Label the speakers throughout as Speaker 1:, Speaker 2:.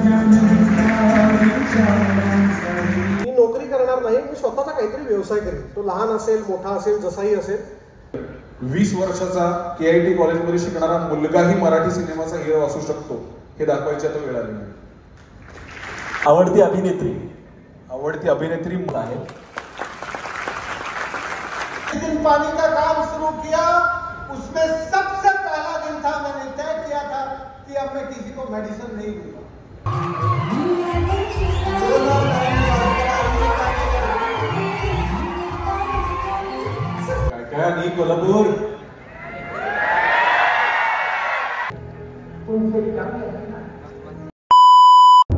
Speaker 1: मी नोकरी करणार नाही, मी स्वतःचा काहीतरी व्यवसाय करेन, तो लहान असेल मोठा असेल जसाही असेल.
Speaker 2: 20 वर्षाचा KIT कॉलेजमध्ये शिकणारा मुलगाही मराठी सिनेमाचा हिरो असू शकतो हे दाखवायची आता वेळ आली आहे.
Speaker 3: आवडती अभिनेत्री
Speaker 2: आहे.
Speaker 4: दिन पानी का काम शुरू किया, उसमें सबसे पहला दिन था, मैंने तय किया था कि अब मैं किसी को मेडिसिन नहीं दूंगा.
Speaker 2: काय नी Kolhapur.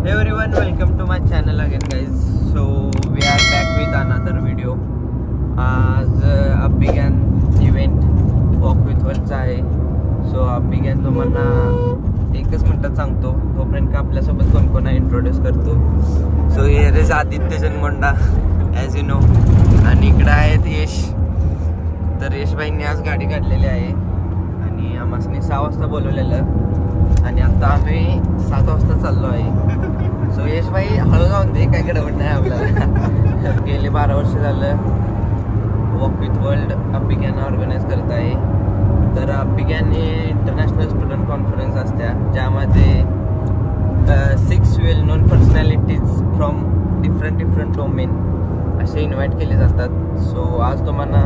Speaker 5: Hey everyone, welcome to my channel again guys. So we are back with another video. आज अब बिगन इव्हेंट वॉक विथ वर्ल्डचा आहे. सो अब बिगन तुम्हाला एकच मिनिटात सांगतो, तोपर्यंत का आपल्यासोबत कोण कोण इंट्रोड्यूस करतो. So here is Aditya Jangonda as you know, आणि इकडं आहेत यश. तर यशबाईंनी आज गाडी काढलेली आहे आणि आम्हाला 6 वाजता बोलवलेलं आणि आता आम्ही 7 वाजता चाललो आहे. सो यशबाई हळू जाऊन दे, काय गडबड नाही आपल्याला. गेले 12 वर्ष झालं walk with world Abhigyan organize करत आहे. तर अभिज्ञान हे इंटरनॅशनल स्टुडंट कॉन्फरन्स असत्या, ज्यामध्ये 6 well known personalities from different domain असे इन्व्हाइट केले जातात. सो आज तुम्हाला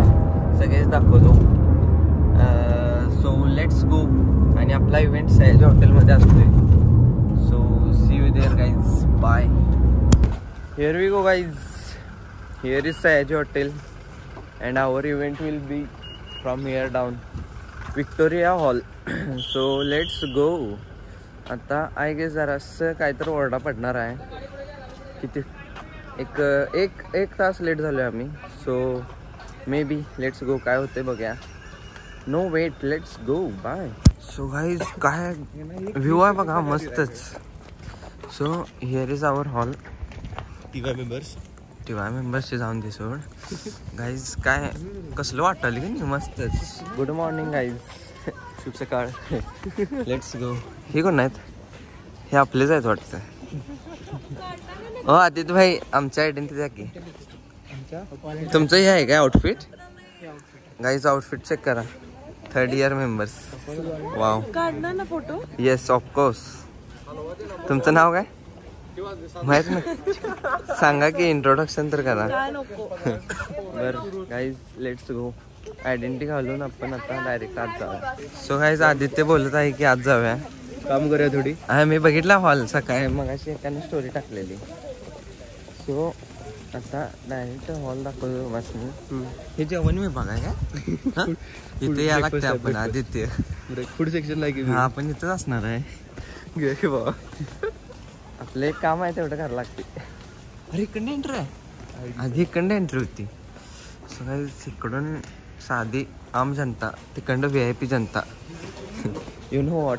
Speaker 5: सगळेच दाखवतो. So let's go. आणि आपला इव्हेंट सयाजी हॉटेलमध्ये असतोय. So see you there guys, bye. Here we go guys. Here is Sayaji hotel and our event will be from here down Victoria Hall. So let's go. आता I guess जरासं काहीतरी ओरडा पडणार आहे. किती एक तास लेट झालो आहे आम्ही. So maybe let's go. काय होते बघूया. No wait, let's go. Bye. So guys काय व्ह्यू आहे बघा, मस्तच. So here is our hall. TY मेंबर्सचे जाऊन दे सोड. गाईज काय कसलं वाटलं की नाही, मस्तच. गुड मॉर्निंग गाईज, शुभ सकाळ. Let's go. हे कोण आहेत? हे आपलेच आहेत वाटतं. हो आदित्य भाई, आमच्या आयडेंटिटी द्या की. तुमचं हे आहे काय आउटफिट? गाईज आउटफिट चेक करा. 3rd year members. वाव,
Speaker 6: काढणार ना फोटो?
Speaker 5: Yes of course. तुमचं नाव काय माहित नाही? सांगा की, इंट्रोडक्शन तर करा. बरं गाईज लेट्स गो. आयडेंटिटी घालून आपण आता डायरेक्ट आज जाऊया. सो गाईज आदित्य बोलत आहे की आज जाऊया, काम करूया थोडी. हा मी बघितला हॉल सकाळी, मग अशी एकाने स्टोरी टाकलेली. सो आता डायरेक्ट हॉल दाखवतो बसनी. हे जेवण मी बघा का इथे या लागते आपण. आदित्य
Speaker 3: फूड सेक्शन लागे.
Speaker 5: हा आपण इथंच असणार आहे बाबा. आपलं एक काम आहे तेवढं करावं लागते. अरे इकडनं एंट्री आहे, आधी इकडनं एंट्री होती. सो गाईज इकडून साधी आम जनता, तिकडं VIP जनता. You know what.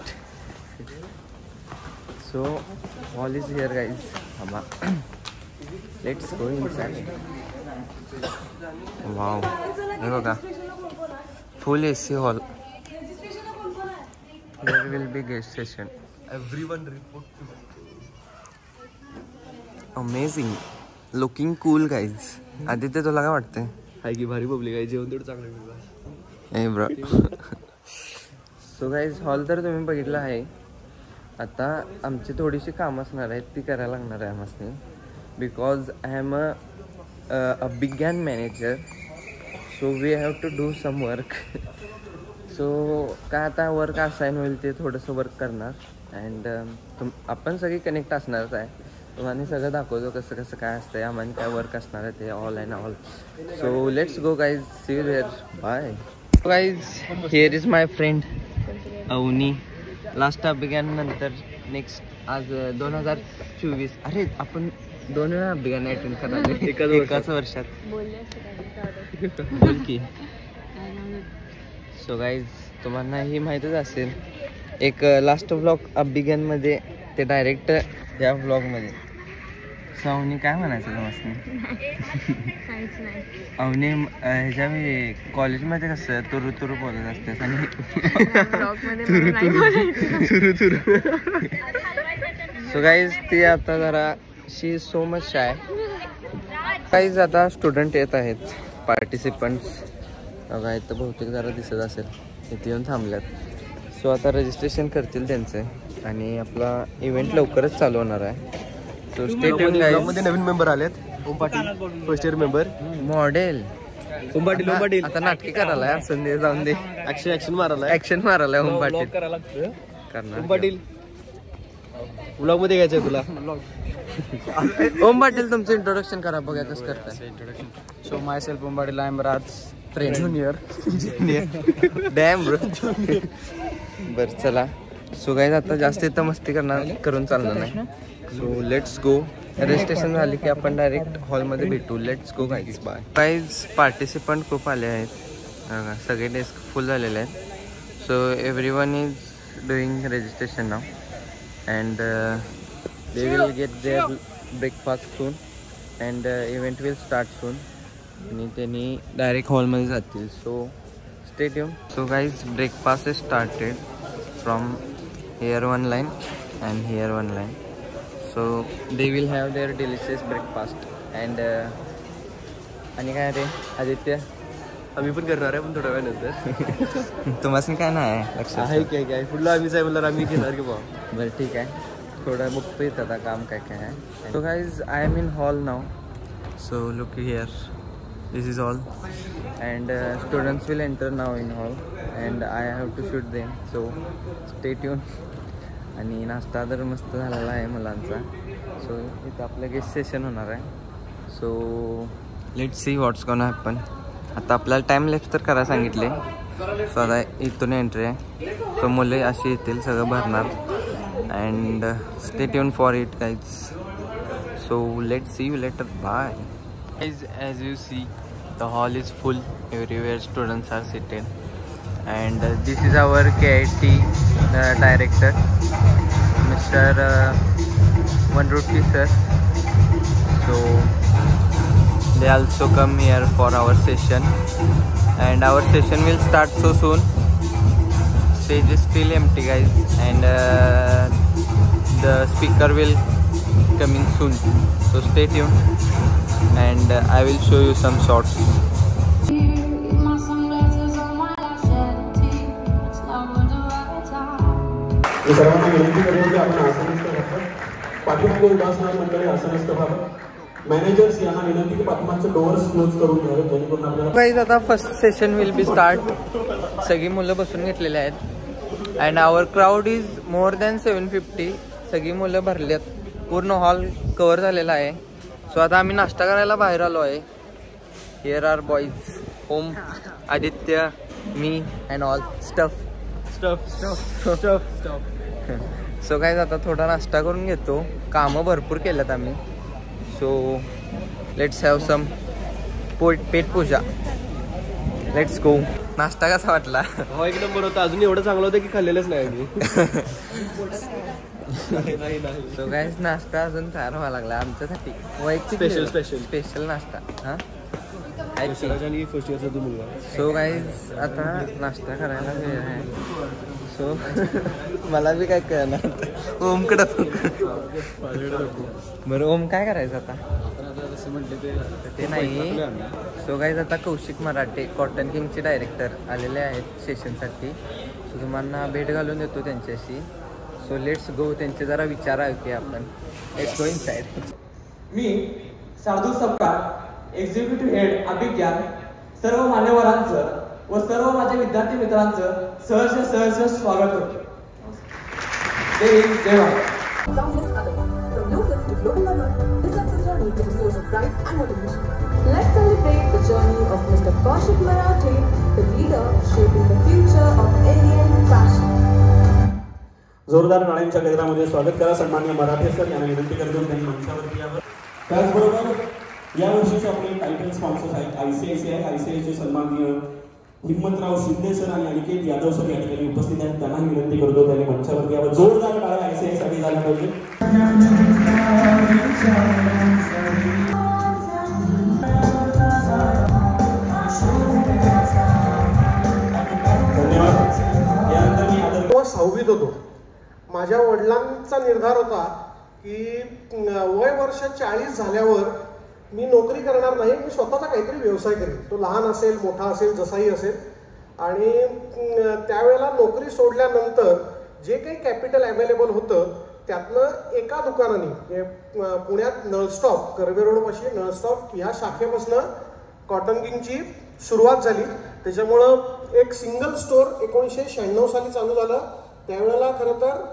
Speaker 5: So hall is here guys. आम्हा लेट्स गो इनसाइड. वाव, हे बघा full AC hall. There will be guest session.
Speaker 3: Everyone report to.
Speaker 5: Amazing, looking cool guys. Aditya तुला काय वाटतंय?
Speaker 3: हाय की भारी पब्लिक आहे, जेवण तेवढं चांगलं मिळतं.
Speaker 5: ए ब्रो. सो गाईज हॉल तर तुम्ही बघितला आहे. आता आमची थोडीशी कामं असणार आहेत, ती करायला लागणार आहे आम्हाला. Because I am a began manager. So we have to do some work. So काय आता वर्क असाईन होईल ते थोडंसं वर्क करणार. अँड आपण सगळी कनेक्ट असणारच आहे. तुम्हाला सगळं दाखवतो कसं कसं काय असतंय, आम्हाला काय वर्क असणार आहे ते all and all. So let's go guys, see you there, bye. Guys here is my friend Avani. Last Abhigyan नंतर नेक्स्ट आज 2024. अरे आपण 2 वेळा अभिज्ञान अटेंड करायला एकाच वर्षात. बोल की. सो गाईज तुम्हाला ही माहीतच असेल, एक लास्ट व्लॉग अभिज्ञानमध्ये ते डायरेक्ट या व्लॉगमध्ये. सो अवनी काय म्हणायचं तुम्हाला? अवनी ह्याच्या कॉलेजमध्ये कसं तुरु बोलत असतेस आणि सो गाईज ती आता जरा she so much shy. Guys आता स्टुडंट येत आहेत, पार्टिसिपंट्स बघा इथं बहुतेक जरा दिसत असेल, इथे येऊन थांबल्यात. सो आता रजिस्ट्रेशन करतील त्यांचे आणि आपला इव्हेंट लवकरच चालू होणार आहे. So stay tune guys.
Speaker 3: मध्ये नवीन मेंबर आलेत. Om Patil first year member.
Speaker 5: Model
Speaker 3: Om Patil
Speaker 5: आता नाटकी करायला असं दे, जाऊन दे.
Speaker 3: ऍक्शन मारायला.
Speaker 5: ऍक्शन मारायला ओम पाटील
Speaker 3: करायला
Speaker 5: करणार.
Speaker 3: ओम पाटील ब्लॉग मध्ये घ्यायचंय तुला.
Speaker 5: ओम पाटील तुमचं इंट्रोडक्शन करा, बघा कसं करताय.
Speaker 3: So myself Om Patil. I am Raj friend junior.
Speaker 5: Damn bro. बर चला. सो गाईज आता जास्त इथं मस्ती करून चालणार नाही. So let's go. रजिस्ट्रेशन झाली की आपण डायरेक्ट हॉलमध्ये भेटू. Let's go guys. Bye. Guys participant खूप आले आहेत, सगळे डेस्क फुल झालेले आहेत. So everyone is doing registration now and they will get their breakfast soon and event will start soon आणि त्यांनी डायरेक्ट हॉलमध्ये जातील. So stay tuned. So guys, breakfast is started from here one line and here one line. So they will have their delicious breakfast and आणि काय रे आदित्य,
Speaker 3: आम्ही पण करणार आहे पण थोड्या वेळानंतर.
Speaker 5: तुम्हाला काय नाही लक्षात
Speaker 3: आहे काय पुढलं आम्हीच आहे म्हणलं आम्ही घेणार की बा.
Speaker 5: बरं ठीक आहे, थोडं बघतो येत आता काम काय काय आहे. So guys I am in hall now. So look here, this is all and students will enter now in hall and I have to shoot them. So stay tune. आणि नाश्ता तर मस्त झालेला आहे मुलांचा. सो इथं आपलं गेस्ट सेशन होणार आहे. So let's see what's gonna happen. आता आपल्याला टाईम लेफ्ट तर करायला सांगितले. सो आता इथून एंट्री आहे. सो मुले अशी येतील, सगळं भरणार. And stay tuned for it guys. So let's see you later. Bye guys. As you see, the hall is full. Everywhere students are sitting and this is our KIT director Mr. Vanruti sir. So they also come here for our session and our session will start so soon. Stage is still empty guys and the speaker will coming soon, so stay tuned and I will show you some shots.
Speaker 6: सर्वांना विनंती करूया की आपण आसनस्थ व्हावं. पाठीमागे उदासना मंडळी आसनस्थ व्हावं. Managers यांना विनंती की पाठीमागचे डोअर्स क्लोज करून घ्यावे जेणेकरून आपल्याला.
Speaker 5: गाईज आता first session will be start. सगळी मुलं बसून घेतलेले आहेत and our crowd is more than 750. सगळी मुलं भरलेत, पूर्ण हॉल कव्हर झालेला आहे. सो आता आम्ही नाश्ता करायला बाहेर आलो आहे. Here are boys, Om, Aditya, मी and all stuff. So guys आता थोडा नाश्ता करून घेतो. कामं भरपूर केल्यात आम्ही. सो लेट्स हॅव सम पेट पूजा. Let's go. नाश्ता कसा वाटला?
Speaker 3: हो एक नंबर होता. अजून एवढं चांगलं होतं की खाल्लेलंच नाही आम्ही.
Speaker 5: सो गाईज नाश्ता अजून तयार व्हायला लागला आमच्यासाठी. स्पेशल नाश्ता. हां
Speaker 3: आणि फर्स्ट इयरचा तो मुलगा.
Speaker 5: सो गाईज आता नाश्ता करायला वेळ आहे. सो मला बी काय कळणार. ओमकडं बरं ओम काय करायचं आता ते नाही. सो गाईज आता कौशिक मराठे कॉटन किंगचे डायरेक्टर आलेले आहेत सेशनसाठी. सो तुम्हाला भेट घालून देतो त्यांच्याशी. So let's go. त्यांचे जरा विचार ऐकूया आपण. Let's go inside.
Speaker 7: मी शार्दूल सपकाळ, एक्झिक्युटिव्ह हेड अभिज्ञान, सर्व मान्यवरांचं व सर्व माझ्या विद्यार्थी मित्रांचं सहर्ष स्वागत करतो. जय हिंद, जय Bharat.
Speaker 8: Countless other, from local to global level, this is a journey to the source of pride and motivation. Let's celebrate the journey of Mr. Kaushik Marathe, the leader shaping the future of Indian fashion.
Speaker 6: जोरदार टाळ्यांच्या गजरामध्ये स्वागत करा सन्माननीय मराठे sir यांना विनंती करतो त्यांनी मंचावरती यावं. त्याचबरोबर यावर्षीचे आपले टायटल स्पॉन्सर्स आहेत आयसीआयचे सन्माननीय हिम्मतराव शिंदे सर आणि अनिकेत यादव सर या ठिकाणी उपस्थित आहेत. त्यांना विनंती करतो त्यांनी मंचावरती यावं. जोरदार टाळ्या आयसीआयसाठी झाल्या पाहिजे.
Speaker 1: सहावीत होतो. माझ्या वडिलांचा निर्धार होता की वय वर्ष 40 झाल्यावर मी नोकरी करणार नाही, मी स्वतःचा काहीतरी व्यवसाय करेन. तो लहान असेल मोठा असेल जसाही असेल. आणि त्यावेळेला नोकरी सोडल्यानंतर जे काही कॅपिटल अवेलेबल होतं त्यातनं एका दुकानाने पुण्यात नळस्टॉप, कर्वे रोडपाशी नळस्टॉप ह्या शाखेपासून कॉटन किंगची सुरुवात झाली. त्याच्यामुळं एक सिंगल स्टोर 1996 साली चालू झालं. त्यावेळेला खरं तर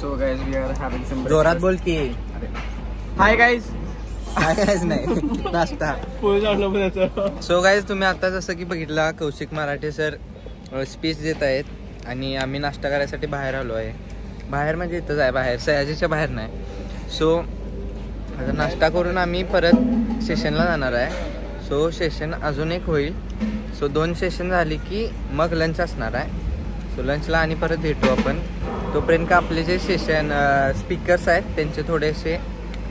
Speaker 5: so guys we are having some जोरात बोल की हाय गाइज. हाय गाइज नाही नाश्ता. सो गाइज तुम्ही आता जसं की बघितला कौशिक मराठे सर स्पीच देत आहेत आणि आम्ही नाश्ता करायसाठी बाहेर आलो आहे. बाहेर म्हणजे इथंच आहे, बाहेर सयाजीच्या बाहेर नाही. सो आता नाश्ता करून आम्ही परत सेशनला जाणार आहे. सो सेशन अजून एक होईल. सो 2 सेशन झाली की मग लंच असणार आहे. सो लंचला आणि परत भेटू आपण. तोपर्यंत का आपले जे सेशन स्पीकर्स आहेत त्यांचे थोडेसे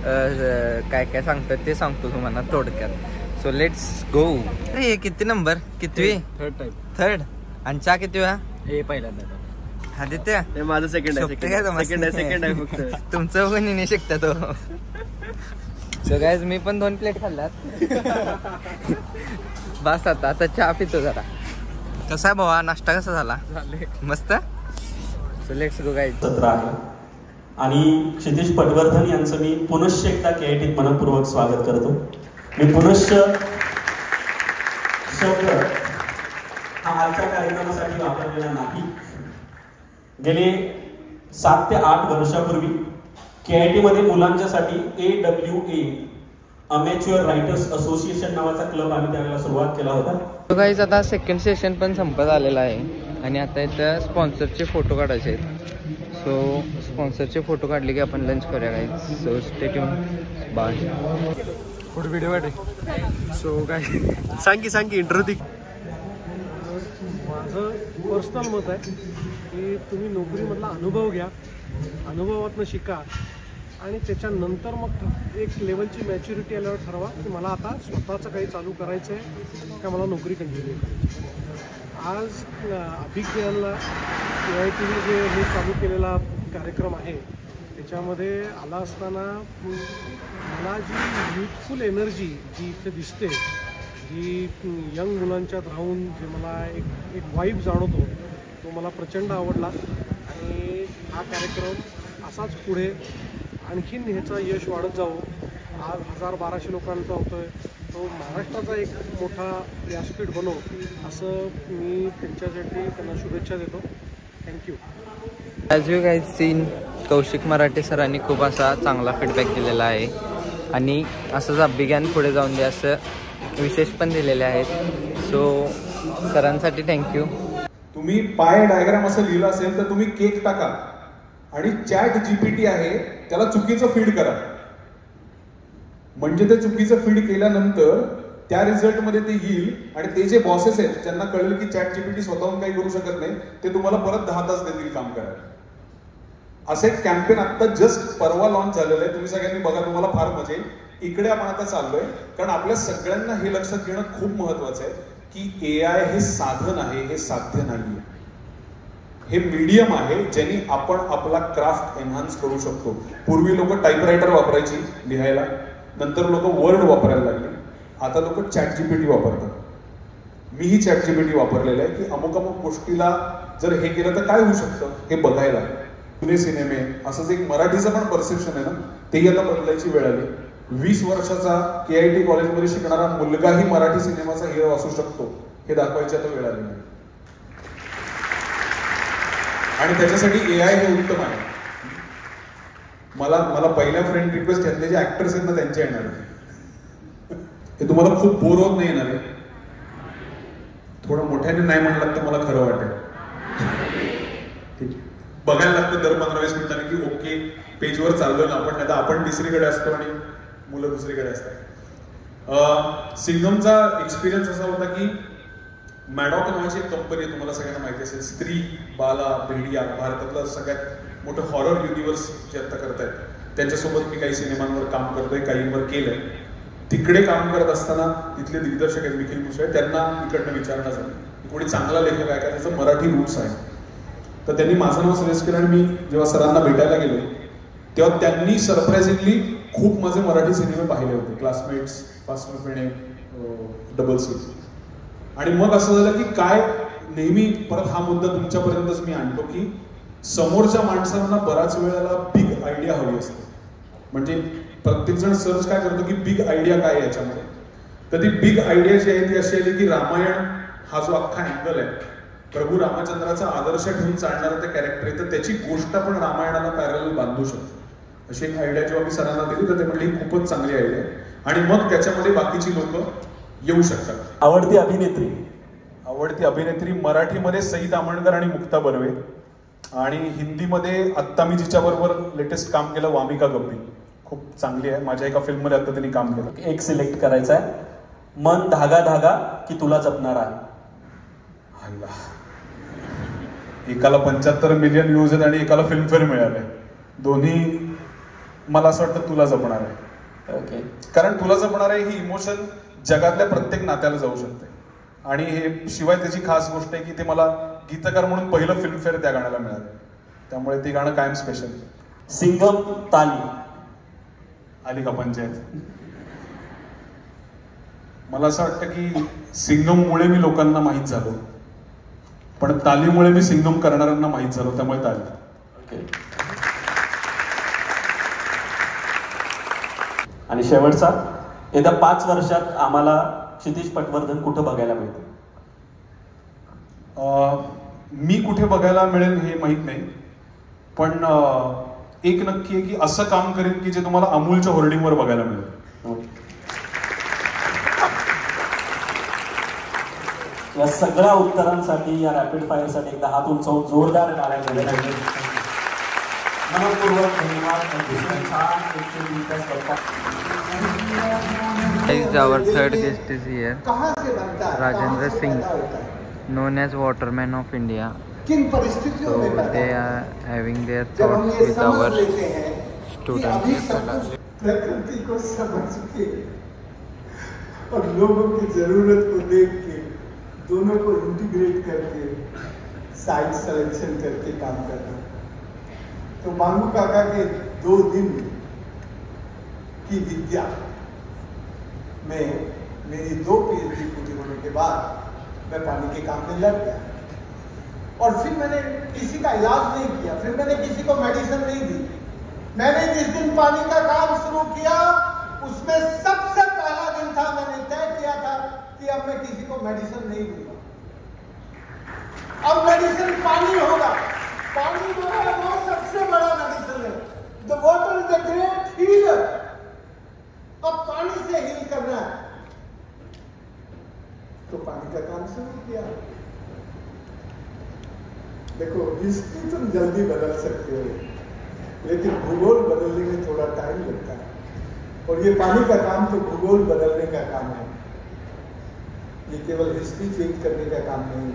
Speaker 5: काय काय सांगतात ते सांगतो तुम्हाला थोडक्यात. सो लेट्स गो. अरे किती नंबर? कितवी? थर्ड. आणि चा किती वेळा?
Speaker 3: हे पहिल्यांदा.
Speaker 5: आदित्य
Speaker 3: हे माझं सेकंड आहे फक्त.
Speaker 5: तुमचं पण नाही शिकता तो. सो गाइज मी पण 2 प्लेट खाल्ल्यात. बस आता चहा पितो जरा. कसा आहे भावा नाश्ता? कसा झाला? मस्त. So let's go guys.
Speaker 6: सत्र आहे आणि क्षितिज पटवर्धन यांचं मी पुनश्च एकदा KITत मनपूर्वक स्वागत करतो. मी पुनश्च शब्द हा आजच्या कार्यक्रमासाठी वापरलेला नाही. गेले 7 ते 8 वर्षापूर्वी KITमध्ये मुलांच्यासाठी AWA अमेच्युअर रायटर्स असोसिएशन नावाचा क्लब आम्ही त्यावेळेला सुरुवात केला होता.
Speaker 5: तो गाईज आता सेकंड सेशन पण संपत आलेला आहे आणि आता इथं स्पॉन्सरचे फोटो काढायचे आहेत. सो स्पॉन्सरचे फोटो काढले की आपण लंच करूया guys. So stay tune. Bye.
Speaker 3: Photo video काढे. सो काय सांग की इंट्रो दी.
Speaker 1: माझं पर्सनल मत आहे की तुम्ही नोकरीमधला अनुभव घ्या, अनुभवातनं शिका आणि त्याच्यानंतर मग एक लेवलची मॅच्युरिटी आल्यावर ठरवा की मला आता स्वतःचं काही चालू करायचं आहे का मला नोकरी कंटिन्यू करायची. आज अभिज्ञानला KITने जे हे चालू केलेला कार्यक्रम आहे त्याच्यामध्ये आला असताना मला जी युथफुल एनर्जी जी इथे दिसते, जी यंग मुलांच्यात राहून जे मला एक वाईब जाणवतो तो मला प्रचंड आवडला. आणि हा कार्यक्रम असाच पुढे आणखीन ह्याचा यश वाढत जावं. आज 1000-1200 लोकांचा होतोय, तो महाराष्ट्राचा एक मोठा व्यासपीठ बनव असं मी त्यांच्यासाठी त्यांना शुभेच्छा देतो. Thank you.
Speaker 5: As you guys seen Kaushik Marathe सरांनी खूप असा चांगला फीडबॅक दिलेला आहे आणि असंच अभिज्ञान पुढे जाऊन दे असं विशेष पण दिलेले आहेत. सो सरांसाठी थँक्यू.
Speaker 2: तुम्ही पाय डायग्राम असं लिहिलं असेल तर तुम्ही केक टाका आणि ChatGPT आहे त्याला चुकीचं फीड करा. म्हणजे ते चुकीचं फीड केल्यानंतर त्या रिझल्टमध्ये ते येईल आणि ते जे बॉसेस आहेत ज्यांना कळेल की ChatGPT स्वतःहून काही करू शकत नाही ते तुम्हाला परत 10 तास देतील काम करायला. असं एक कॅम्पेन आता जस्ट परवा लॉन्च झालेलं आहे. तुम्ही सगळ्यांनी बघा, तुम्हाला फार मजा येईल. इकडे आपण आता चाललोय कारण आपल्या सगळ्यांना हे लक्षात घेणं खूप महत्वाचं आहे की AI हे साधन आहे, हे साध्य नाहीये. हे मीडियम आहे ज्यांनी आपण आपला क्राफ्ट एनहान्स करू शकतो. पूर्वी लोक टाईपरायटर वापरायची लिहायला, नंतर लोक वर्ड वापरायला लागली, आता लोक ChatGPT वापरतात. मीही ChatGPT वापरलेलं आहे की अमुक गोष्टीला जर हे केलं तर काय होऊ शकतं हे बघायला. जुने सिनेमे असंच एक मराठीचं पण परसेप्शन आहे ना, तेही आता बदलायची वेळ आली. 20 वर्षाचा KIT कॉलेजमध्ये शिकणारा मुलगाही मराठी सिनेमाचा हिरो असू शकतो हे दाखवायची आता वेळ आली नाही. आणि त्याच्यासाठी AI हे उत्तम आहे. मला पहिल्या फ्रेंड रिक्वेस्ट यातले जे ऍक्टर्स आहेत ना त्यांचे येणार आहे. हे तुम्हाला खूप बोर होत नाही येणार आहे. थोडं मोठ्याने नाही म्हणलात तर मला खरं वाटेल. बघायला लागतं दर 15-20 मिनिटांनी की ओके पेजवर चाललो ना आपण, नाही तर आपण तिसरीकडे असतो आणि मुलं दुसरीकडे असतात. सिंघमचा एक्सपिरियन्स असा होता की मॅडॉक नावाची एक कंपनी तुम्हाला सगळ्यांना माहिती असेल, स्त्री बाला भेडिया, भारतातलं सगळ्यात मोठं हॉरर युनिव्हर्स जे आता करतायत त्यांच्यासोबत मी काही सिनेमांवर काम करतोय, काहींवर केलंय. तिकडे काम करत असताना तिथले दिग्दर्शक आहेत निखिल मुसळे, त्यांना इकडनं विचारणं झालं कोणी चांगला लेखक आहे का, त्याचं मराठी रूट्स आहे. तर त्यांनी माझं नाव सजेस्ट केलं आणि मी जेव्हा सरांना भेटायला गेलो तेव्हा त्यांनी सरप्राइझिंगली खूप माझे मराठी सिनेमे पाहिले होते, क्लासमेट्स, फास्ट फेणे, डबल सी. आणि मग असं झालं की काय, नेहमी परत हा मुद्दा तुमच्यापर्यंतच मी आणतो की समोरच्या माणसांना बराच वेळेला बिग आयडिया हवी असते. म्हणजे प्रत्येक जण सर्च काय करतो की बिग आयडिया काय आहे याच्यामध्ये. तर ती बिग आयडिया जी आहे ती अशी आली की रामायण हा जो अख्खा अँगल आहे, प्रभू रामचंद्राचा आदर्श ठेवून चालणारं ते कॅरेक्टर आहे, तर त्याची गोष्ट आपण रामायणाला पॅरल बांधू शकतो. अशी एक आयडिया जेव्हा मी सरांना दिली तर ते म्हणले ही खूपच चांगली आयडिया आहे आणि मग त्याच्यामध्ये बाकीची लोक येऊ शकतात.
Speaker 6: आवडती अभिनेत्री?
Speaker 2: आवडती अभिनेत्री मराठीमध्ये सई तामणकर आणि मुक्ता बर्वे, आणि हिंदीमध्ये आत्ता मी जिच्याबरोबर लेटेस्ट काम केलं वामिका गब्बी, खूप चांगली आहे. माझ्या एका फिल्ममध्ये आता त्यांनी काम केलं.
Speaker 6: एक सिलेक्ट करायचं आहे, मन धागा धागा की तुला जपणार आहे?
Speaker 2: एकाला 75 मिलियन व्ह्यूज आहेत आणि एकाला फिल्मफेअर मिळाले. दोन्ही मला असं वाटतं तुला जपणार आहे.
Speaker 6: ओके.
Speaker 2: कारण तुला जपणार आहे ही इमोशन जगातल्या प्रत्येक नात्याला जाऊ शकते. आणि हे शिवाय त्याची खास गोष्ट आहे की ते मला गीतकार म्हणून पहिलं फिल्मफेअर त्या गाण्याला मिळालं, त्यामुळे ते गाणं कायम स्पेशल.
Speaker 6: सिंगम ताली
Speaker 2: आली का पंचायत? मला असं वाटतं की सिंगममुळे मी लोकांना माहीत झालो, पण तालीमुळे मी सिंगम करणाऱ्यांना माहीत झालो, त्यामुळे ताली.
Speaker 6: ओके. आणि शेवटचा, येत्या 5 वर्षात आम्हाला क्षितिज पटवर्धन कुठं बघायला मिळते?
Speaker 2: मी कुठे बघायला मिळेल हे माहीत नाही, पण एक नक्की आहे की असं काम करेन की जे तुम्हाला अमूलच्या होर्डिंगवर बघायला मिळेल.
Speaker 6: या सगळ्या उत्तरांसाठी, या रॅपिड फायरसाठी एकदा हात उंचावून जोरदार टाळ्या केल्या पाहिजे. मनपूर्वक धन्यवाद.
Speaker 5: Our third guest is here, Rajendra Singh, known as Waterman of India. So they are having their thoughts with our students.
Speaker 4: प्रकृति को समझ के और लोगों की जरूरत को देख के दोनों को इंटीग्रेट करके साइट सिलेक्शन करके काम करना. तो मांगू काका के 2 दिन की विद्या में मेरी 2 PhD पूरी होने के बाद मैं पानी के काम में लग गया. और फिर मैंने किसी का इलाज नहीं किया, फिर मैंने किसी को मेडिसिन नहीं दी. मैंने जिस दिन पानी का काम शुरू किया उसमें सबसे पहला दिन था, मैंने तय किया था कि अब मैं किसी को मेडिसिन नहीं दूंगा. अब मेडिसिन पानी होगा. पानी जो है वो सबसे बड़ा मेडिसिन है. The water is the great healer. अब पानी से हील करना है तो पानी का काम शुरू किया. देखो, हिस्ट्री तुम जल्दी बदल सकते हो, लेकिन भूगोल बदलने में थोड़ा टाइम लगता है. और ये पानी का काम तो भूगोल बदलने का काम है, ये केवल हिस्ट्री चेंज करने का काम नहीं.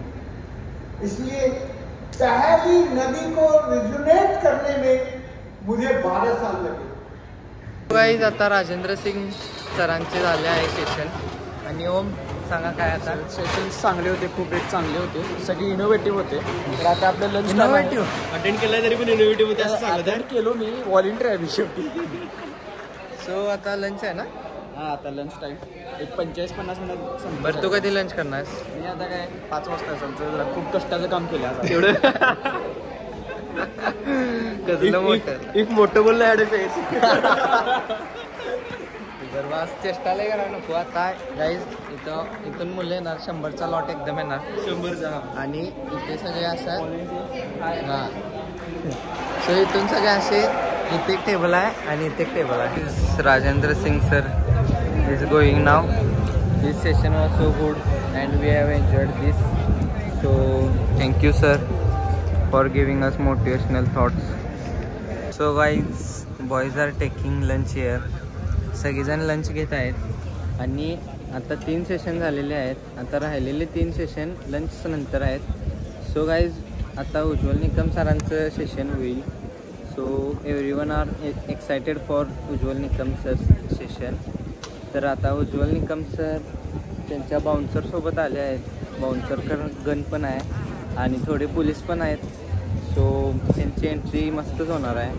Speaker 4: इसलिए पहली नदी को रिजोनेट करने में मुझे 12 साल लगे.
Speaker 5: गाईज, आता राजेंद्र सिंग सरांचे झाले आहे सेशन. आणि ओम, सांगा काय आता?
Speaker 3: सेशन चांगले होते, खूप एक चांगले होते, सगळे इनोव्हेटिव्ह होते. तर आता आपलं लंच
Speaker 5: इनोव्हेटिव्ह
Speaker 3: अटेंड केलं तरी पण इनोव्हेटिव्ह होते असं सांगत केलो मी. व्हॉलेंटियर आहे शेवटी.
Speaker 5: सो आता लंच आहे ना?
Speaker 3: हां, आता लंच टाईम एक 45-50 मिनिट.
Speaker 5: बरं, तू कधी लंच करणार?
Speaker 3: मी आता काय 5 वाजता असेल. जरा खूप कष्टाचं काम केलं आता.
Speaker 5: एवढं कसलं मोठं?
Speaker 3: इफ मोठं बोललं ॲडफेस
Speaker 5: बरवास चेष्टाला करा नको. आता गाईज, इथून मुलं येणार, 100चा लॉट एकदम येणार.
Speaker 3: 100चा.
Speaker 5: आणि इथे सगळे असं हां. सो इथून सगळे असे, इथे एक टेबल आहे आणि इथे एक टेबल आहे. Rajendra Singh sir is going now. This session was so good and we have enjoyed this. So thank you sir for giving us motivational thoughts. So guys, boys are taking lunch here. सगळेजण lunch घेत आहेत आणि आता 3 session झालेले आहेत. आता राहिलेले 3 session lunch नंतर आहेत. सो गाईज, आता उज्ज्वल निकम सरांचं सेशन होईल. So everyone are excited for Ujjwal Nikam sir session. तर आता उज्ज्वल निकम सर त्यांच्या बाउन्सरसोबत आले आहेत. बाउन्सर गन पण आहे आणि थोडे पोलीस पण आहेत. सो त्यांची एंट्री मस्तच होणार आहे.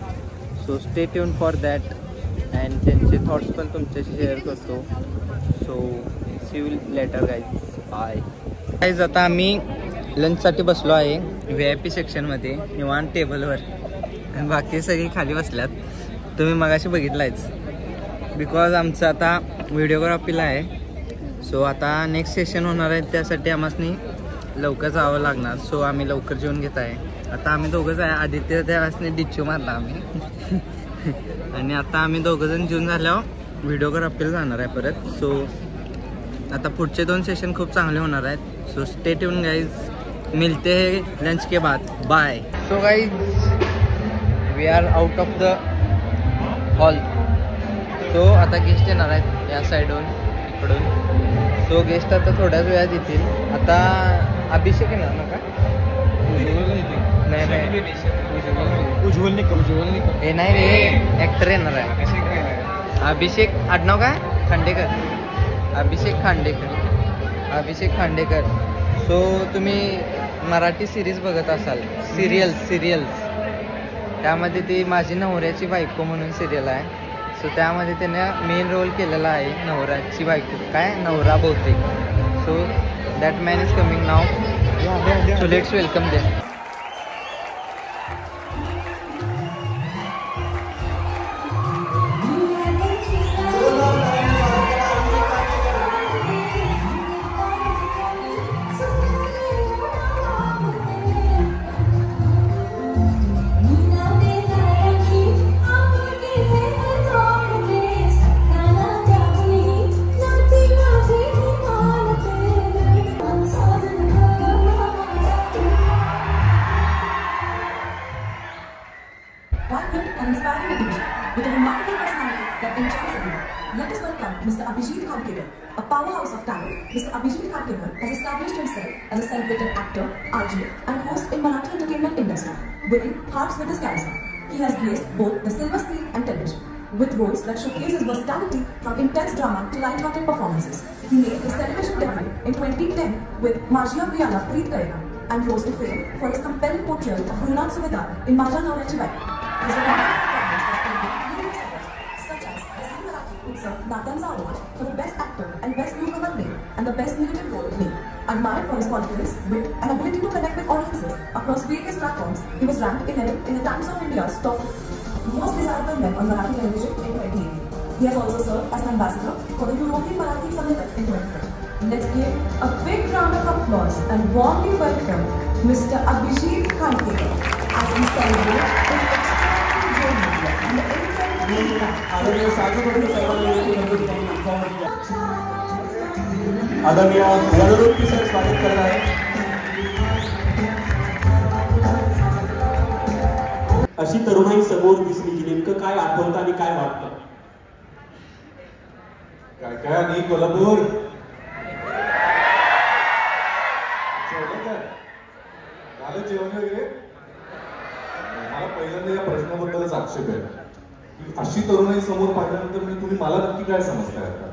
Speaker 5: So stay tune for that and त्यांचे थॉट्स पण तुमच्याशी शेअर करतो. So see you later guys, bye guys. आता आम्ही लंचसाठी बसलो आहे VIP सेक्शनमध्ये निवांत टेबलवर आणि बाकी सगळी खाली बसल्यात. तुम्ही मगाशी बघितलायच बिकॉज आमचं आता व्हिडिओग्राफीला आहे. सो आता नेक्स्ट सेशन होणार आहे त्यासाठी आम्हाला लवकर जावं लागणार. सो आम्ही लवकर जेवून घेत आहे. आता आम्ही दोघंच आहे. आदित्य त्यावेळेसने डिच्चू मारला आम्ही आणि आता आम्ही दोघंजण जेवून झाल्यावर व्हिडिओग्राफीला जाणार आहे परत. सो आता पुढचे 2 सेशन खूप चांगले होणार आहेत. सो स्टे ट्यून गाइज, मिलते हैं लंच के बाद, bye. So guys we are out of the hall. So आता गेस्ट येणार आहेत या साईडून इकडून. सो गेस्ट आता थोड्याच वेळात येतील. आता अभिषेक येणार ना का? नाही
Speaker 3: उज्ज्वल
Speaker 5: हे नाही रे, ॲक्टर येणार आहे. अभिषेक आडनाव काय? खांडेकर, अभिषेक खांडेकर. सो तुम्ही मराठी सिरीज बघत असाल, सिरियल्स त्यामध्ये ती माझी नवऱ्याची बायको म्हणून सिरियल आहे. सो त्यामध्ये त्यानं मेन रोल केलेला आहे नवऱ्याची बायको, काय नवरा बहुतेक. So that man is coming now. So let's welcome them.
Speaker 8: With a remarkable personality that enchants everyone, let us welcome Mr. Abhijit Khandekar, a powerhouse of talent. Mr. Abhijit Khandekar has established himself as a celebrated actor, RJ, and host in Marathi entertainment industry, winning hearts with his charisma. He has graced both the silver screen and television, with roles that showcase his versatility from intense drama to light-hearted performances. He made his television debut in 2010 with Majia Priyala Preet Karega and rose to fame for his compelling portrayal of Gurunat Subedar in Maja Nauryachi Baiko. His remarkable performance has taken numerous awards, such as the Zee Marathi Utsav Natanza Award for the Best Actor and Best Newcomer Male and the Best Negative Role Male. Admired for his confidence, wit, and ability to connect with audiences across various platforms, he was ranked 11th in the Times of India's top most desirable men on Marathi television in 2018. He has also served as an ambassador for the European Marathi Sammelan in 2020. Let's give a big round of applause and warmly welcome Mr. Abhijit Khandekar as we celebrate his extraordinary journey and the
Speaker 6: आदरणीय गणरूपी sir स्वागत करत आहे. अशी तरुणाई समोर दिसली की नेमकं काय आठवतं आणि काय वाटतं?
Speaker 2: काय आणि कोल्हापूर झालं जेवण वगैरे? मला पहिल्यांदा या प्रश्नाबद्दलच आक्षेप आहे की अशी तरुणाई समोर पाहिल्यानंतर तुम्ही मला नक्की काय समजताय? आता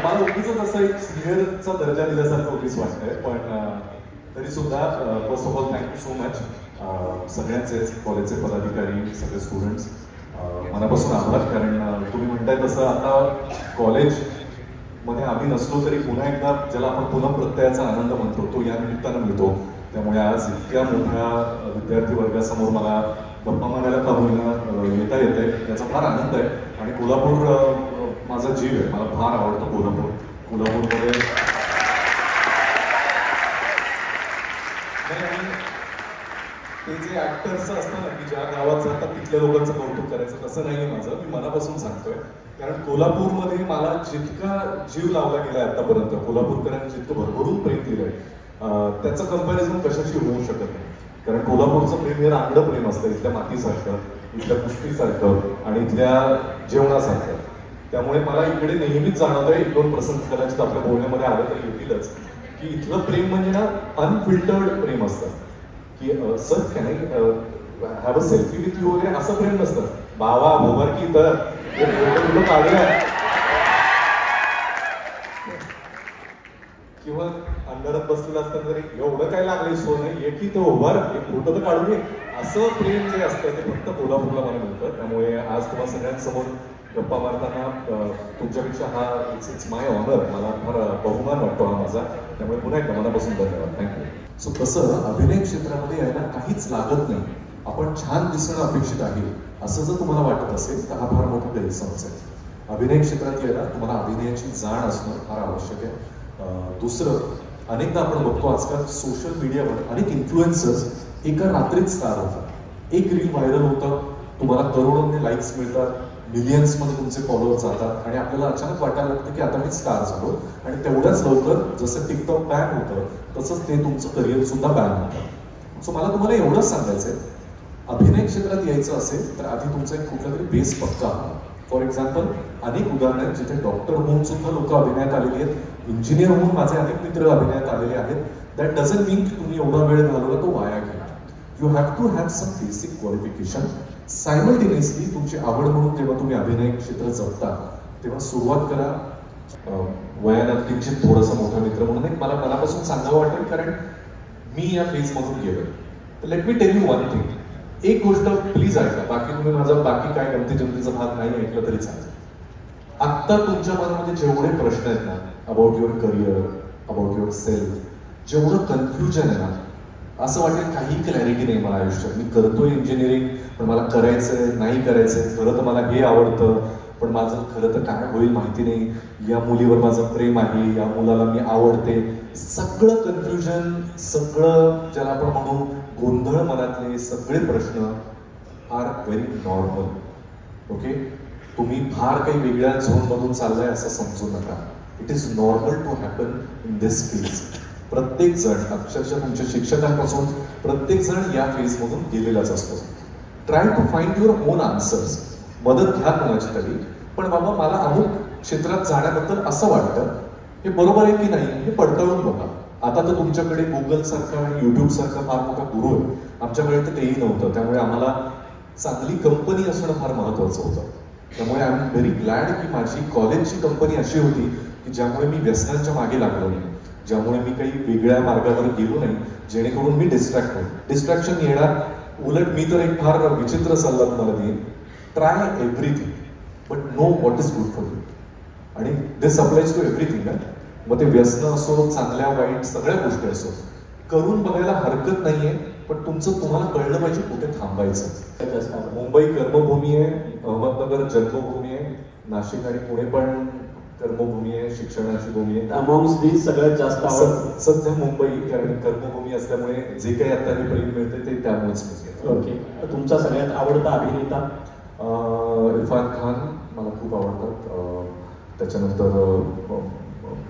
Speaker 2: मला उगीच असं एक सिनियरचा दर्जा दिल्यासारखं उगीच वाटतंय. पण तरी सुद्धा first of all thank you so much सगळ्यांचेच, कॉलेजचे पदाधिकारी, सगळे स्टुडंट्स, मनापासून आभार. कारण तुम्ही म्हणताय तसं आता कॉलेजमध्ये आम्ही नसलो तरी पुन्हा एकदा ज्याला आपण पुन्हा प्रत्ययाचा आनंद म्हणतो तो या निमित्तानं मिळतो. त्यामुळे आज इतक्या मोठ्या विद्यार्थी वर्गासमोर मला गप्पा मारायला का होईना येता येते याचा फार आनंद आहे. आणि कोल्हापूर माझा जीव आहे, मला फार आवडतं कोल्हापूरमध्ये. ते जे ऍक्टर्स असतं ना की ज्या गावात जातात तिथल्या लोकांचं कौतुक करायचं तसं नाही आहे माझं. मी मनापासून सांगतोय कारण कोल्हापूरमध्ये मला जितका जीव लावला गेला आतापर्यंत, कोल्हापूरकरांनी जितकं भरभरून प्रेम दिलंय त्याचं कंपॅरिझन कशाशी होऊ शकत नाही. कारण कोल्हापूरचं प्रेम हे रांगडं प्रेम असतं, इथल्या मातीसारखं, इथल्या कुस्तीसारखं आणि इथल्या जेवणासारखं. त्यामुळे मला इकडे नेहमीच जाणवतंय, 1-2 प्रसंग कदाचित आपल्या बोलण्यामध्ये आलं तर येतीलच, की इथलं प्रेम म्हणजे ना अनफिल्टर्ड प्रेम असतं. की sir can I have a selfie with you वगैरे असं प्रेम नसतं. बाबा भोबारकी तर फोटो काढूया किंवा अंधारात बसलेलं असताना तरी एवढं काय लागलंय सो नाही एक तो उभार एक फोटो तर काढून घे
Speaker 9: असं प्रेम जे असतं ते फक्त कोल्हापूरला मला मिळतं. त्यामुळे आज तुम्हाला सगळ्यांसमोर गप्पा मारताना तुमच्यापेक्षा हा इट्स माय ऑनर, मला फार बहुमान वाटतो हा माझा. त्यामुळे पुन्हा एकदा मनापासून धन्यवाद. थँक्यू. सो तसं अभिनय क्षेत्रामध्ये यायला काहीच लागत नाही, आपण छान दिसणं अपेक्षित आहे असं जर तुम्हाला वाटत असेल तर हा फार मोठा गैरसमज आहे. अभिनय क्षेत्रात यायला तुम्हाला अभिनयाची जाण असणं फार आवश्यक आहे. दुसरं, अनेकदा आपण बघतो आजकाल सोशल मीडियावर अनेक इन्फ्लुएन्सर्स एका रात्रीत स्टार होतात. एक रील व्हायरल होतं, तुम्हाला करोडोंनी लाईक्स मिळतात, मिलियन्समध्ये तुमचे फॉलोअर जातात आणि आपल्याला अचानक वाटायला लागतं की आता मी स्टार झालो. आणि तेवढ्याच लवकर जसं टिकटॉक बॅन होतं तसंच ते तुमचं करिअर सुद्धा बॅन होतं. सो मला तुम्हाला एवढंच सांगायचं आहे, अभिनय क्षेत्रात यायचं असेल तर आधी तुमचा एक कुठला तरी बेस पक्का हवा. फॉर एक्झाम्पल, अनेक उदाहरणं आहेत जिथे डॉक्टर होऊन सुद्धा लोक अभिनयात आलेली आहेत, इंजिनियर होऊन माझे अनेक मित्र अभिनयात आलेले आहेत. दॅट डझंट मीन की तुम्ही एवढा वेळ घालवला तो वाया गेला. You have to have some basic qualification. Simultaneously तुमची आवड म्हणून जेव्हा तुम्ही अभिनय क्षेत्र जगता तेव्हा सुरुवात करा. वयानं किंचित थोडासा मोठा मित्र म्हणून एक मला मनापासून सांगावं वाटेल, कारण मी या फेजमधून गेलो. तर let me tell you one thing. एक गोष्ट प्लीज ऐका, बाकी तुम्ही माझा बाकी काय गमती जमतीचा भाग नाही ऐकलं तरी चालेल. आत्ता तुमच्या मनामध्ये जेवढे प्रश्न आहेत ना about your career, about your self, जेवढं कन्फ्युजन आहे ना, असं वाटेल काही क्लॅरिटी नाही मला आयुष्यात. मी करतोय इंजिनिअरिंग पण मला करायचंय नाही करायचंय, खरं तर मला हे आवडतं पण माझं खरं तर काय होईल माहिती नाही, या मुलीवर माझं प्रेम आहे, या मुलाला मी आवडते. सगळं कन्फ्युजन, सगळं ज्याला आपण म्हणू गोंधळ मनातले सगळे प्रश्न आर व्हेरी नॉर्मल. ओके, तुम्ही फार काही वेगळ्या झोनमधून चाललाय असं समजू नका. It is normal to happen in this phase. प्रत्येक जण, अक्षरशः तुमच्या शिक्षकांपासून प्रत्येक जण या फेजमधून गेलेलाच असतो. Try to find your own answers. मदत घ्या कोणाची तरी, पण बाबा मला अमुक क्षेत्रात जाण्याबद्दल असं वाटतं, हे बरोबर आहे की नाही हे पडताळून बघा. आता तर तुमच्याकडे गुगल सारखा आणि युट्यूब सारखा फार मोठा गुरु आहे, आमच्याकडे तर तेही नव्हतं. त्यामुळे आम्हाला चांगली कंपनी असणं फार महत्त्वाचं होतं. त्यामुळे आय एम व्हेरी ग्लॅड की माझी कॉलेजची कंपनी अशी होती की ज्यामुळे मी व्यसनांच्या मागे लागलो नाही, ज्यामुळे मी काही वेगळ्या मार्गावर गेलो नाही, जेणेकरून मी डिस्ट्रॅक्शन येणार. उलट मी तर एक फार विचित्र सल्ला तुम्हाला देईन, try everything but know what is good for you. आणि दिस अप्लाइज टू एव्हरीथिंग. मग ते व्यसन असो, चांगल्या वाईट सगळ्या गोष्टी असो, करून बघायला हरकत नाहीये, पण तुम्हाला कळलं पाहिजे कुठे थांबायचं. मुंबई कर्मभूमी आहे, अहमदनगर जन्मभूमी आहे, नाशिक आणि पुणे पण कर्मभूमी आहे, शिक्षणाची भूमी आहे.
Speaker 6: अमाऊंट दी सगळ्यात जास्त
Speaker 9: सध्या मुंबई कारण कर्मभूमी असल्यामुळे जे काही आता हे प्रेम मिळते ते त्यामुळेच मिळते.
Speaker 6: ओके, तुमचा सगळ्यात आवडता अभिनेता?
Speaker 9: इरफान खान मला खूप आवडतात. त्याच्यानंतर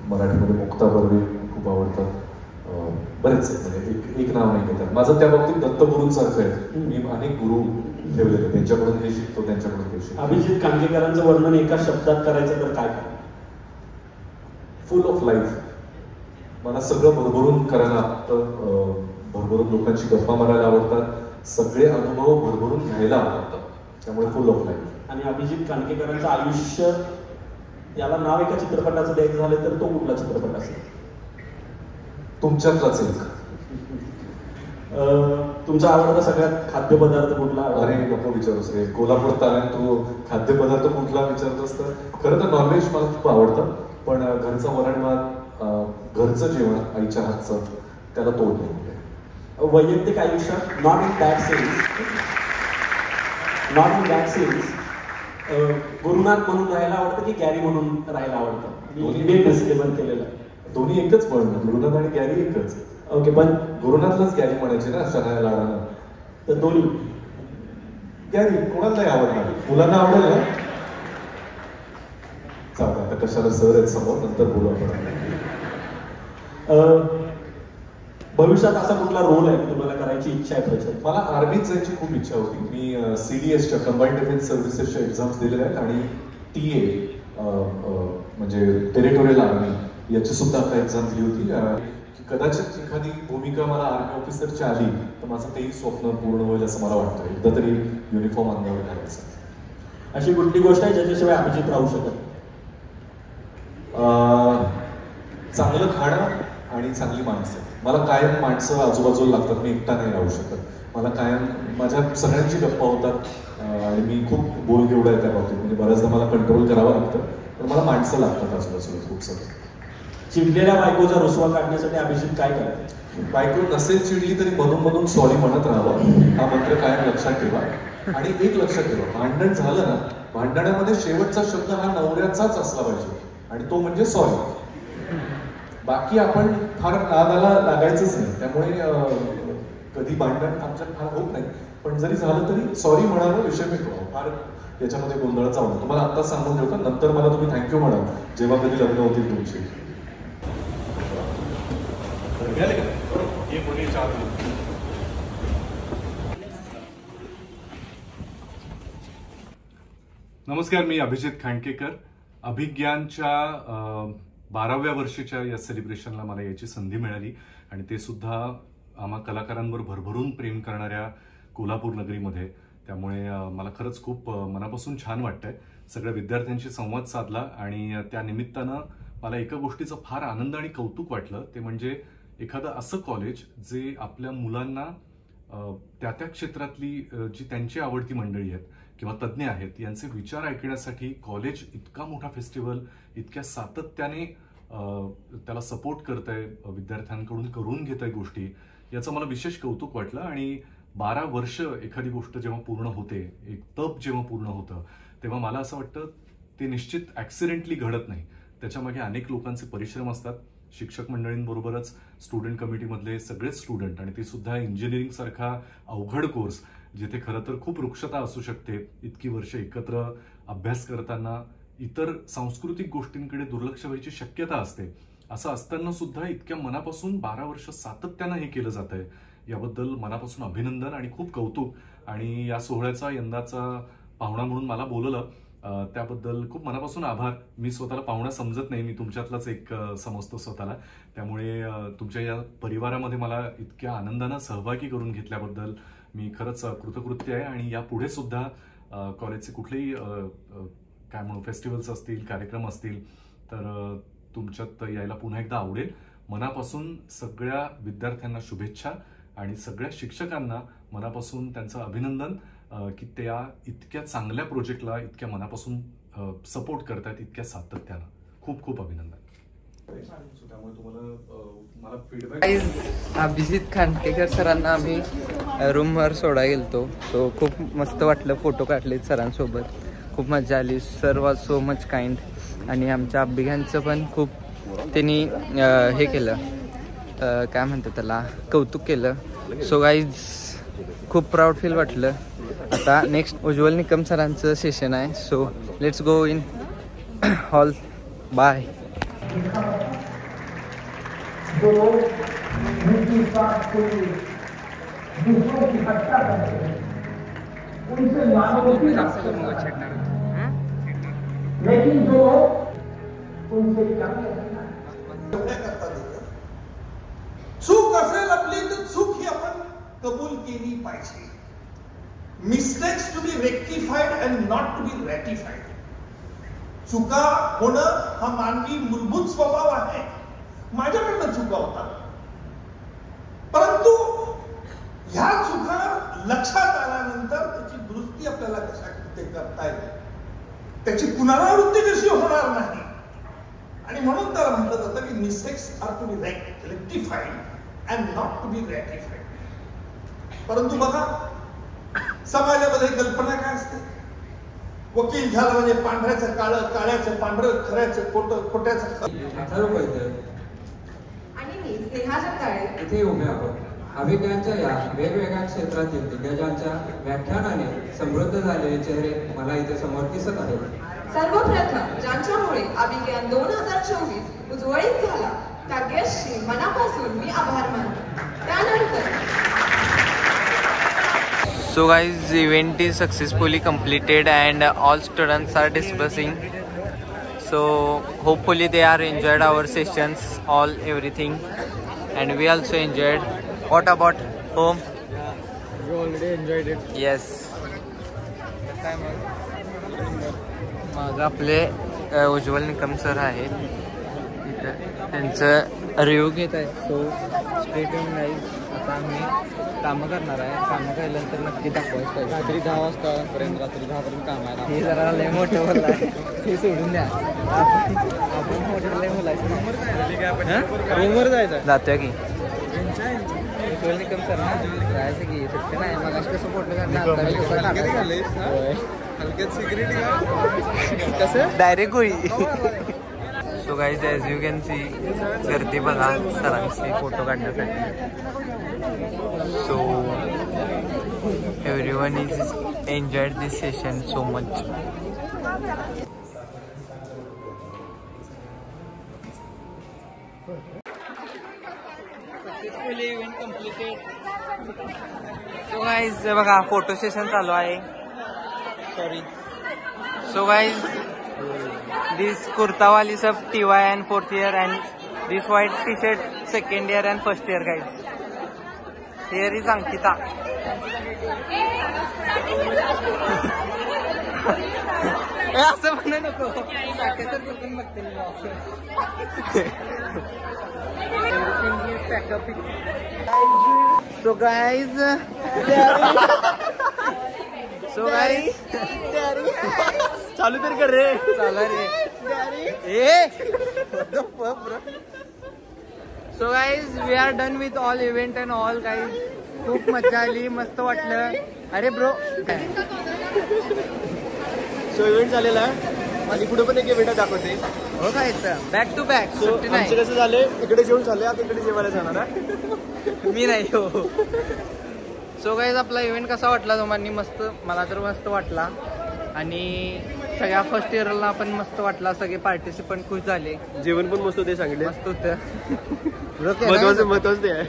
Speaker 9: मराठीमध्ये मुक्ता बर्वे खूप आवडतात. बरेच म्हणजे एक नाव नाही घेतात. माझं त्या बाबतीत दत्तगुरूंसारखं आहे, मी अनेक गुरु ठेवलेले, त्यांच्याकडून हे शिकतो, त्यांच्याकडून हे शिकतो.
Speaker 6: अभिजित कांकेकरांचं वर्णन एका शब्दात करायचं तर काय?
Speaker 9: फुल ऑफ लाईफ. मला सगळं भरभरून करायला आवडतं, भरभरून लोकांची गप्पा मारायला आवडतात, सगळे अनुभव भरभरून घ्यायला आवडतात, त्यामुळे फुल ऑफ लाईफ.
Speaker 6: आणि अभिजित कांकेकरांचं आयुष्य याला नाव एका चित्रपटाचं द्यायचं झालं तर तो कुठला चित्रपट असेल?
Speaker 9: तुमच्यातलाच एक.
Speaker 6: तुमचा आवडता सगळ्यात खाद्यपदार्थ कुठला?
Speaker 9: अरे नको विचारूस रे, कोल्हापूर आला तू खाद्यपदार्थ कुठला विचारतोस तर खरं तर नॉनव्हेज मला खूप आवडतं, पण घरचं वरण भात, घरचं जेवण आईच्या हातचं त्याला तोड नाही.
Speaker 6: वैयक्तिक आयुष्यात not in that sense Gurunath म्हणून राहायला आवडतं की गॅरी म्हणून राहायला आवडतं? दोन्ही डिस्क्लेमर केलेलं आहे.
Speaker 9: दोन्ही एकच पण, गुरुनाथ आणि गॅरी एकच.
Speaker 6: ओके, पण
Speaker 9: गुरुनाथलाच गॅरी म्हणायचे ना शनाया लाडानं,
Speaker 6: तर दोन्ही
Speaker 9: गॅरी कोणाला नाही आवडणार? मुलांना आवडेल ना? चालतं, आता कशाला सर आहेत समोर, नंतर बोलू आपण.
Speaker 6: भविष्यात असा कुठला रोल आहे तुम्हाला करायची इच्छा आहे प्रचंड?
Speaker 9: मला आर्मीत जायची खूप इच्छा होती. मी CDSच्या कंबाईंड डिफेन्स सर्व्हिसेसच्या एक्झाम्स दिलेल्या आहेत आणि TA म्हणजे टेरिटोरियल आर्मी याची सुद्धा आता एक्झाम दिली होती. की कदाचित एखादी भूमिका मला आर्मी ऑफिसरची आली तर माझं तेही स्वप्न पूर्ण होईल असं मला वाटतं. एकदा तरी युनिफॉर्म अंगावर घालायचं.
Speaker 6: अशी कुठली गोष्ट आहे ज्याच्याशिवाय अभिजित राहू शकत?
Speaker 9: चांगलं खाणं आणि चांगली माणसं. मला कायम माणसं आजूबाजूला लागतात, मी एकटा नाही राहू शकत. मला कायम माझ्या सगळ्यांची गप्पा होतात आणि मी खूप बोलगेवढा आहे त्या बाबतीत. म्हणजे बऱ्याचदा मला कंट्रोल करावं लागतं, पण मला माणसं लागतात आजूबाजूला खूप सगळं.
Speaker 6: चिडलेल्या बायकोचा रुसवा काढण्यासाठी अभिजित काय करते?
Speaker 9: बायको नसेल चिडली तरी मधून मधून सॉरी म्हणत राहावं, हा मंत्र कायम लक्षात ठेवा. आणि एक लक्षात ठेवा, भांडण झालं ना, भांडणामध्ये शेवटचा शब्द हा नवऱ्याचाच असला पाहिजे आणि तो म्हणजे सॉरी. बाकी आपण फार नादाला लागायचंच नाही. त्यामुळे कधी भांडण आमच्यात फार होत नाही, पण जरी झालं तरी सॉरी म्हणावं, विषय मिटवावं. फार याच्यामध्ये गोंधळाचा होतो. तुम्हाला आत्ताच सांगून ठेवतो, नंतर मला तुम्ही थँक्यू म्हणाल जेव्हा कधी लग्न होतील तुमची.
Speaker 10: नमस्कार, मी अभिजित खांडकेकर. अभिज्ञानच्या 12व्या वर्षीच्या या सेलिब्रेशनला मला याची संधी मिळाली आणि ते सुद्धा आम्हा कलाकारांवर भरभरून प्रेम करणाऱ्या कोल्हापूर नगरीमध्ये. त्यामुळे मला खरंच खूप मनापासून छान वाटतंय. सगळ्या विद्यार्थ्यांशी संवाद साधला आणि त्या निमित्तानं मला एका गोष्टीचं फार आनंद आणि कौतुक वाटलं, ते म्हणजे एखादं असं कॉलेज जे आपल्या मुलांना त्या त्या क्षेत्रातली जी त्यांची आवडती मंडळी आहेत किंवा तज्ज्ञ आहेत यांचे विचार ऐकण्यासाठी कॉलेज इतका मोठा फेस्टिवल इतक्या सातत्याने त्याला सपोर्ट करतंय, विद्यार्थ्यांकडून करून घेत आहे गोष्टी, याचं मला विशेष कौतुक वाटलं. आणि 12 वर्ष एखादी गोष्ट जेव्हा पूर्ण होते, एक तप जेव्हा पूर्ण होतं, तेव्हा मला असं वाटतं ते निश्चित ॲक्सिडेंटली घडत नाही. त्याच्यामागे अनेक लोकांचे परिश्रम असतात. शिक्षक मंडळींबरोबरच स्टुडंट कमिटीमधले सगळेच स्टुडंट, आणि ते सुद्धा इंजिनिअरिंग सारखा अवघड कोर्स जिथे खरं तर खूप रुक्षता असू शकते, इतकी वर्ष एकत्र अभ्यास करताना इतर सांस्कृतिक गोष्टींकडे दुर्लक्ष व्हायची शक्यता असते. असं असताना सुद्धा इतक्या मनापासून 12 वर्ष सातत्यानं हे केलं जात आहे, याबद्दल मनापासून अभिनंदन आणि खूप कौतुक. आणि या सोहळ्याचा यंदाचा पाहुणा म्हणून मला बोलवलं त्याबद्दल खूप मनापासून आभार. मी स्वतःला पाहुणा समजत नाही, मी तुमच्यातलाच एक समजतो स्वतःला. त्यामुळे तुमच्या या परिवारामध्ये मला इतक्या आनंदानं सहभागी करून घेतल्याबद्दल मी खरंच कृतकृत्य आहे. आणि यापुढे सुद्धा कॉलेजचे कुठलेही काय म्हणू फेस्टिवल्स असतील, कार्यक्रम असतील, तर तुमच्यात यायला पुन्हा एकदा आवडेल. मनापासून सगळ्या विद्यार्थ्यांना शुभेच्छा आणि सगळ्या शिक्षकांना मनापासून त्यांचं अभिनंदन की त्या इतक्या चांगल्या प्रोजेक्टला इतक्या मनापासून सपोर्ट करतात, इतक्या सातत्यानं. खूप खूप अभिनंदन.
Speaker 5: अभिजित खांडकेकर सरांना आम्ही रूमवर सोडा गेलतो. सो खूप मस्त वाटलं, फोटो काढले सरांसोबत, खूप मजा आली. Sir was so much kind. आणि आमच्या अभिज्ञानचं पण खूप त्यांनी हे केलं, काय म्हणतात त्याला, कौतुक केलं. सो गाईज खूप प्राऊड फील वाटलं. आता नेक्स्ट उज्ज्वल निकम सरांचं सेशन आहे. So let's go in hall. Bye.
Speaker 4: लेकिन जो उनसे
Speaker 11: चूक असेल आपली तर चूक ही आपण कबूल केली पाहिजे. Mistakes to be rectified and not to be ratified. चुका होणं हा मानवी मूलभूत स्वभाव आहे. माझ्याकडनं चुका होतात, परंतु ह्या चुका लक्षात आल्यानंतर त्याची दुरुस्ती आपल्याला कशा करता येते, त्याची पुनरावृत्ती कशी होणार नाही. आणि म्हणून त्याला म्हटलं जातं की mistakes are to be rectified and not to be ratified. परंतु बघा समाजामध्ये कल्पना काय असते, वकील झालं म्हणजे पांढऱ्याचं काळं, काळ्याचं पांढरं, खऱ्याचं खोटं, खोट्याचं खरं.
Speaker 8: आणि मी स्नेहा जगताळे
Speaker 12: इथे उभे आहोत. अभिज्ञानच्या या वेगवेगळ्या क्षेत्रातील दिग्गजांच्या व्याख्यानाने समृद्ध झालेले चेहरे मला इथे समोर दिसत आहेत.
Speaker 8: सर्वप्रथम ज्यांच्यामुळे अभिज्ञान 2024 उजवळीत झाला त्या गेस्टशी मनापासून मी आभार मानतो. त्यानंतर
Speaker 5: So guys, event is successfully completed and all students are dispersing. So hopefully they are enjoyed our sessions, all everything, and we also enjoyed. What about home?
Speaker 3: You already enjoyed it.
Speaker 5: Yes. मग आपले उज्ज्वल Nikam sir आहेत, त्यांचं review घेत आहेत. So stay tuned guys. आता आम्ही कामं करणार आहे. कामं केल्यानंतर नक्की दाखवायचं पाहिजे. रात्री 10 वाजतापर्यंत, रात्री 10पर्यंत काम आहे. हे जरा लय मोठं बोलला आहे, हे सोडून द्या. आपण मोठं लय बोलायचं. रूमवर जायचं, जातोय की कम कर ना, जायचं की सुट्टी नाही. मग कसं फोटो काढणार, कसं डायरेक्ट होई. So guys as you can see गर्दी बघा सरांची फोटो काढण्यासाठी. So everyone is enjoyed this session so much. Successfully event completed. So guys बघा फोटो सेशन चालू आहे. Sorry. So guys this kurtawali sab TY and 4th year and this white t-shirt 2nd year and 1st year guys. Here is Ankita. असं म्हणू नको, साकेसर चुकून बघते मी. So guys चालू तरी कर रे. चालू रे. So guys we are done with all event and all guys. खूप मजा आली, मस्त वाटलं. अरे ब्रो
Speaker 3: सो इव्हेंट झालेला आहे आणि पुढे पण एक इव्हेंट दाखवते.
Speaker 5: हो काय बॅक टू बॅक.
Speaker 3: आमचं कसं झाले, इकडे जेवण चालले, आता इकडे जेवायला जाणार आहे.
Speaker 5: मी नाही हो. सो गाईज आपला इव्हेंट कसा वाटला तुम्हाला? मस्त, मला तर मस्त वाटला. आणि सगळ्या फर्स्ट इयरला पण मस्त वाटला. सगळे पार्टिसिपंट खुश झाले.
Speaker 3: जेवण पण मस्त होते, सांगितले
Speaker 5: मस्त होतं.
Speaker 3: महत्वाचं ते आहे.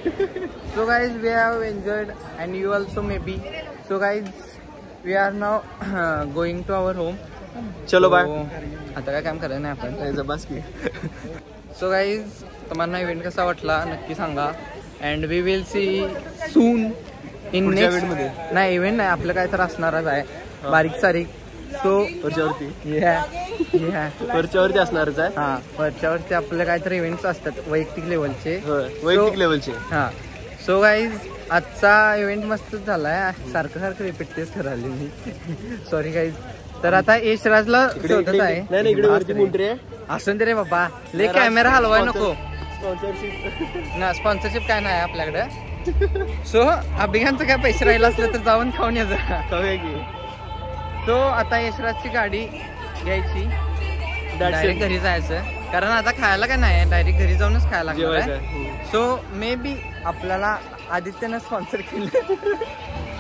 Speaker 5: So guys we have enjoyed and you also maybe. So guys we are now going to our home.
Speaker 3: चलो बाय.
Speaker 5: आता काय काम करायचं नाही आपण,
Speaker 3: बस की.
Speaker 5: सो गाईज तुम्हाला इव्हेंट कसा वाटला नक्की सांगा. And we will see soon in next मध्ये. नाही इव्हेंट नाही, आपलं काय तर असणारच आहे बारीक सारीक. सो
Speaker 3: वरच्यावरती असणारच आहे.
Speaker 5: हा, वरच्यावरती आपलं काहीतरी इव्हेंट्स असतात वैयक्तिक लेवलचे.
Speaker 3: वैयक्तिक लेवलचे.
Speaker 5: हा. सो गाईज आजचा इव्हेंट मस्तच झालाय. सारखं रिपीट तेच करायला मी. Sorry guys. तर आता यशराजला शोधत आहे. असं रे बाबा, ले कॅमेरा हलवाय नको. ना स्पॉन्सरशिप काय नाही आपल्याकडं. सो अभियानचं काय पैसे राहिला असलं तर जाऊन खाऊन यायचं. सो आता यशराजची गाडी घ्यायची, डायरेक्ट घरी जायचं. कारण आता खायला काय नाही, डायरेक्ट घरी जाऊनच खायला लागणार. सो मे बी आपल्याला आदित्यनं स्पॉन्सर केलं.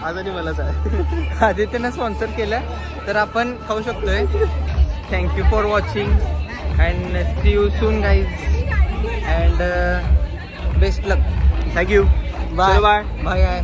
Speaker 3: आजही मलाच आहे.
Speaker 5: आदित्यनं स्पॉन्सर केलं तर आपण खाऊ शकतोय. Thank you for watching and see you soon guys and best luck.
Speaker 3: Thank you.
Speaker 5: Bye bye bye.